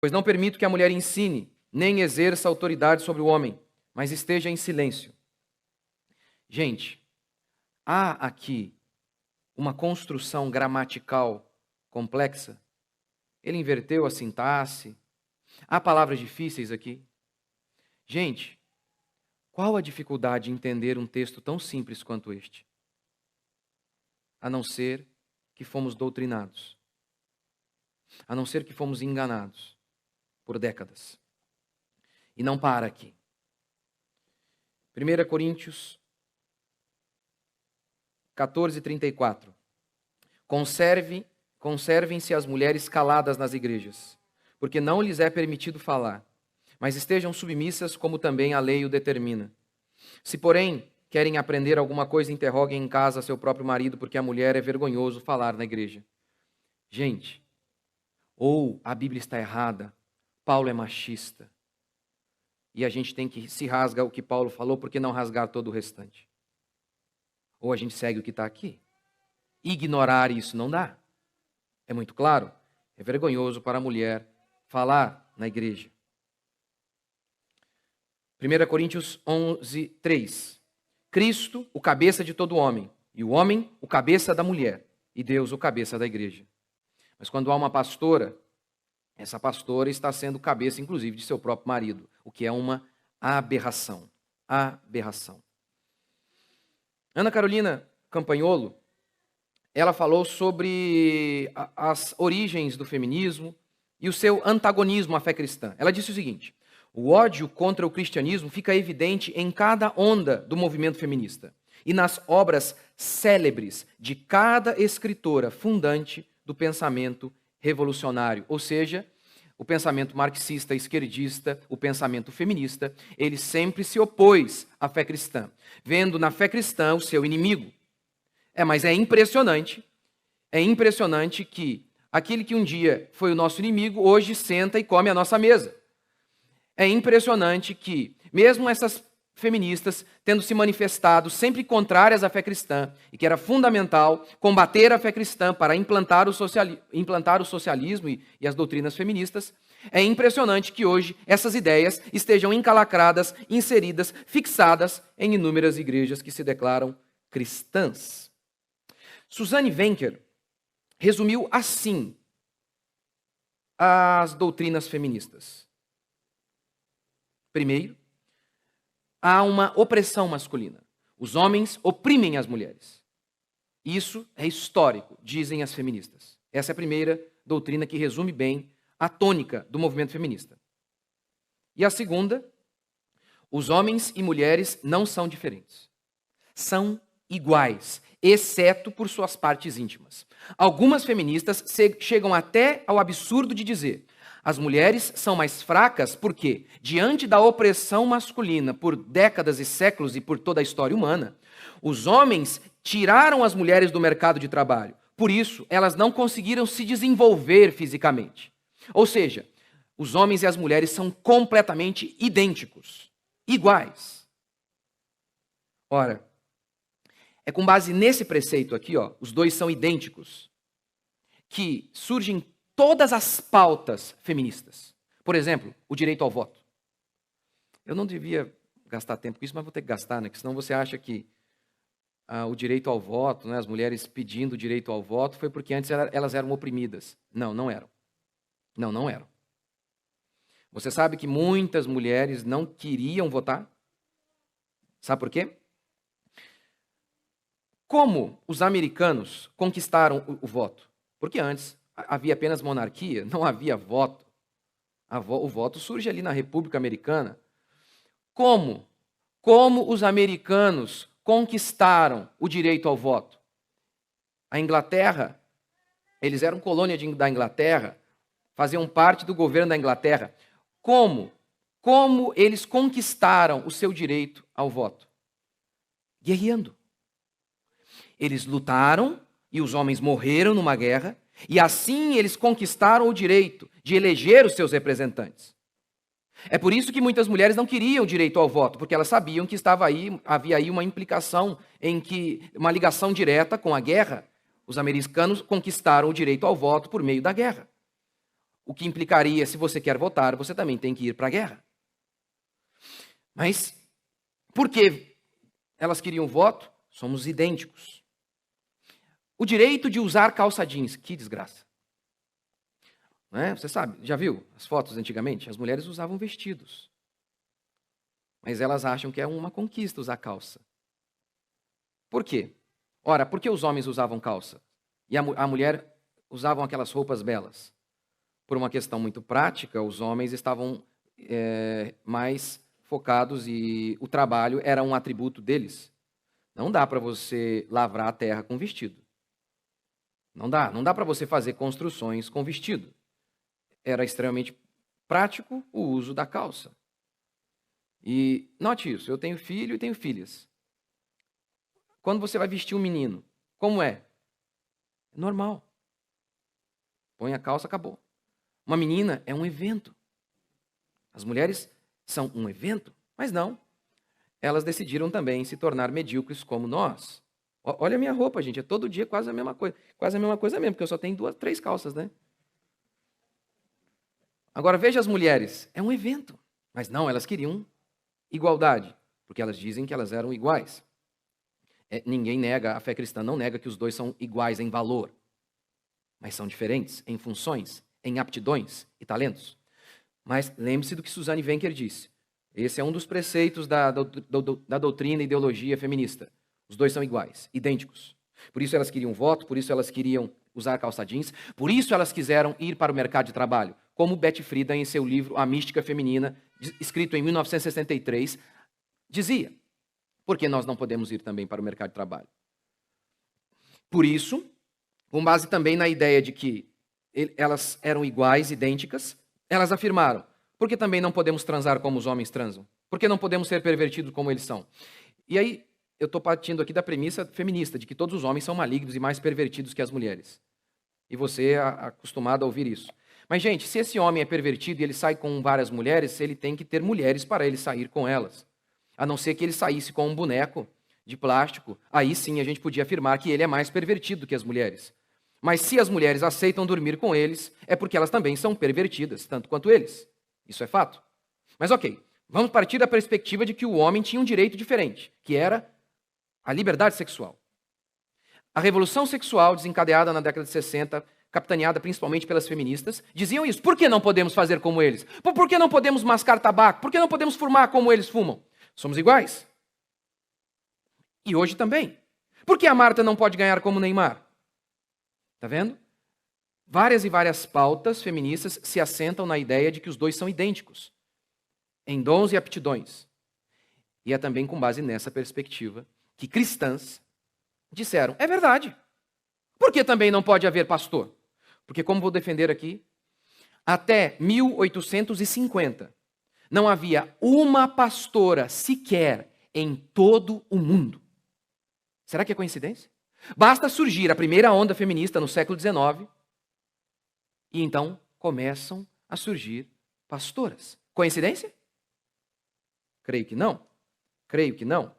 Pois não permito que a mulher ensine, nem exerça autoridade sobre o homem, mas esteja em silêncio. Gente, há aqui uma construção gramatical complexa. Ele inverteu a sintaxe. Há palavras difíceis aqui. Gente, qual a dificuldade de entender um texto tão simples quanto este? A não ser que fomos doutrinados. A não ser que fomos enganados por décadas. E não para aqui. 1 Coríntios 14:34. Conservem-se as mulheres caladas nas igrejas, porque não lhes é permitido falar, mas estejam submissas como também a lei o determina. Se, porém, querem aprender alguma coisa, interroguem em casa seu próprio marido, porque a mulher é vergonhoso falar na igreja. Gente, ou a Bíblia está errada, Paulo é machista, e a gente tem que se rasgar o que Paulo falou, porque não rasgar todo o restante. Ou a gente segue o que está aqui. Ignorar isso não dá. É muito claro. É vergonhoso para a mulher falar na igreja. 1 Coríntios 11:3. Cristo, o cabeça de todo homem, e o homem, o cabeça da mulher, e Deus, o cabeça da igreja. Mas quando há uma pastora, essa pastora está sendo cabeça, inclusive, de seu próprio marido, o que é uma aberração. Aberração. Ana Carolina Campagnolo, ela falou sobre as origens do feminismo e o seu antagonismo à fé cristã. Ela disse o seguinte: o ódio contra o cristianismo fica evidente em cada onda do movimento feminista e nas obras célebres de cada escritora fundante do pensamento revolucionário, ou seja, o pensamento marxista, esquerdista, o pensamento feminista. Ele sempre se opôs à fé cristã, vendo na fé cristã o seu inimigo. Mas é impressionante que aquele que um dia foi o nosso inimigo, hoje senta e come a nossa mesa. É impressionante que, mesmo essas feministas tendo se manifestado sempre contrárias à fé cristã, e que era fundamental combater a fé cristã para implantar o socialismo e as doutrinas feministas, é impressionante que hoje essas ideias estejam encalacradas, inseridas, fixadas em inúmeras igrejas que se declaram cristãs. Suzanne Wencker resumiu assim as doutrinas feministas. Primeiro, há uma opressão masculina. Os homens oprimem as mulheres. Isso é histórico, dizem as feministas. Essa é a primeira doutrina que resume bem a tônica do movimento feminista. E a segunda, os homens e mulheres não são diferentes. São iguais, exceto por suas partes íntimas. Algumas feministas chegam até ao absurdo de dizer: as mulheres são mais fracas porque, diante da opressão masculina por décadas e séculos e por toda a história humana, os homens tiraram as mulheres do mercado de trabalho. Por isso, elas não conseguiram se desenvolver fisicamente. Ou seja, os homens e as mulheres são completamente idênticos, iguais. Ora, é com base nesse preceito aqui, os dois são idênticos, que surgem todas as pautas feministas. Por exemplo, o direito ao voto. Eu não devia gastar tempo com isso, mas vou ter que gastar, né? Porque senão você acha que o direito ao voto, né, as mulheres pedindo o direito ao voto, foi porque antes elas eram oprimidas. Não, não eram. Não eram. Você sabe que muitas mulheres não queriam votar? Sabe por quê? Como os americanos conquistaram o voto? Porque antes havia apenas monarquia, não havia voto. O voto surge ali na República Americana. Como os americanos conquistaram o direito ao voto? A Inglaterra, eles eram colônia da Inglaterra, faziam parte do governo da Inglaterra. Como eles conquistaram o seu direito ao voto? Guerreando. Eles lutaram e os homens morreram numa guerra, e assim eles conquistaram o direito de eleger os seus representantes. É por isso que muitas mulheres não queriam o direito ao voto, porque elas sabiam que havia aí uma implicação uma ligação direta com a guerra. Os americanos conquistaram o direito ao voto por meio da guerra. O que implicaria, se você quer votar, você também tem que ir para a guerra. Mas, por que elas queriam voto? Somos idênticos. O direito de usar calça jeans, que desgraça. Não é? Você sabe, já viu as fotos antigamente? As mulheres usavam vestidos. Mas elas acham que é uma conquista usar calça. Por quê? Ora, por que os homens usavam calça? E a mulher usavam aquelas roupas belas? Por uma questão muito prática, os homens estavam mais focados e o trabalho era um atributo deles. Não dá para você lavrar a terra com vestido. Não dá para você fazer construções com vestido. Era extremamente prático o uso da calça. E note isso, eu tenho filho e tenho filhas. Quando você vai vestir um menino, como é? É normal. Põe a calça, acabou. Uma menina é um evento. As mulheres são um evento, mas não. Elas decidiram também se tornar medíocres como nós. Olha a minha roupa, gente, é todo dia quase a mesma coisa. Quase a mesma coisa mesmo, porque eu só tenho 2, 3 calças, né? Agora veja as mulheres, é um evento. Mas não, elas queriam igualdade, porque elas dizem que elas eram iguais. Ninguém nega, a fé cristã não nega que os dois são iguais em valor, mas são diferentes em funções, em aptidões e talentos. Mas lembre-se do que Suzanne Venker disse. Esse é um dos preceitos da doutrina e ideologia feminista. Os dois são iguais, idênticos. Por isso elas queriam voto, por isso elas queriam usar calça jeans, por isso elas quiseram ir para o mercado de trabalho. Como Betty Friedan, em seu livro A Mística Feminina, escrito em 1963, dizia: por que nós não podemos ir também para o mercado de trabalho? Por isso, com base também na ideia de que elas eram iguais, idênticas, elas afirmaram: por que também não podemos transar como os homens transam? Por que não podemos ser pervertidos como eles são? E aí, eu estou partindo aqui da premissa feminista, de que todos os homens são malignos e mais pervertidos que as mulheres. E você é acostumado a ouvir isso. Mas, gente, se esse homem é pervertido e ele sai com várias mulheres, ele tem que ter mulheres para ele sair com elas. A não ser que ele saísse com um boneco de plástico, aí sim a gente podia afirmar que ele é mais pervertido do que as mulheres. Mas se as mulheres aceitam dormir com eles, é porque elas também são pervertidas, tanto quanto eles. Isso é fato. Mas ok, vamos partir da perspectiva de que o homem tinha um direito diferente, que era a liberdade sexual. A revolução sexual desencadeada na década de 60, capitaneada principalmente pelas feministas, diziam isso. Por que não podemos fazer como eles? Por que não podemos mascar tabaco? Por que não podemos fumar como eles fumam? Somos iguais. E hoje também. Por que a Marta não pode ganhar como o Neymar? Está vendo? Várias e várias pautas feministas se assentam na ideia de que os dois são idênticos, em dons e aptidões. E é também com base nessa perspectiva que cristãs disseram: é verdade. Por que também não pode haver pastor? Porque, como vou defender aqui, até 1850 não havia uma pastora sequer em todo o mundo. Será que é coincidência? Basta surgir a primeira onda feminista no século XIX e então começam a surgir pastoras. Coincidência? Creio que não. Creio que não.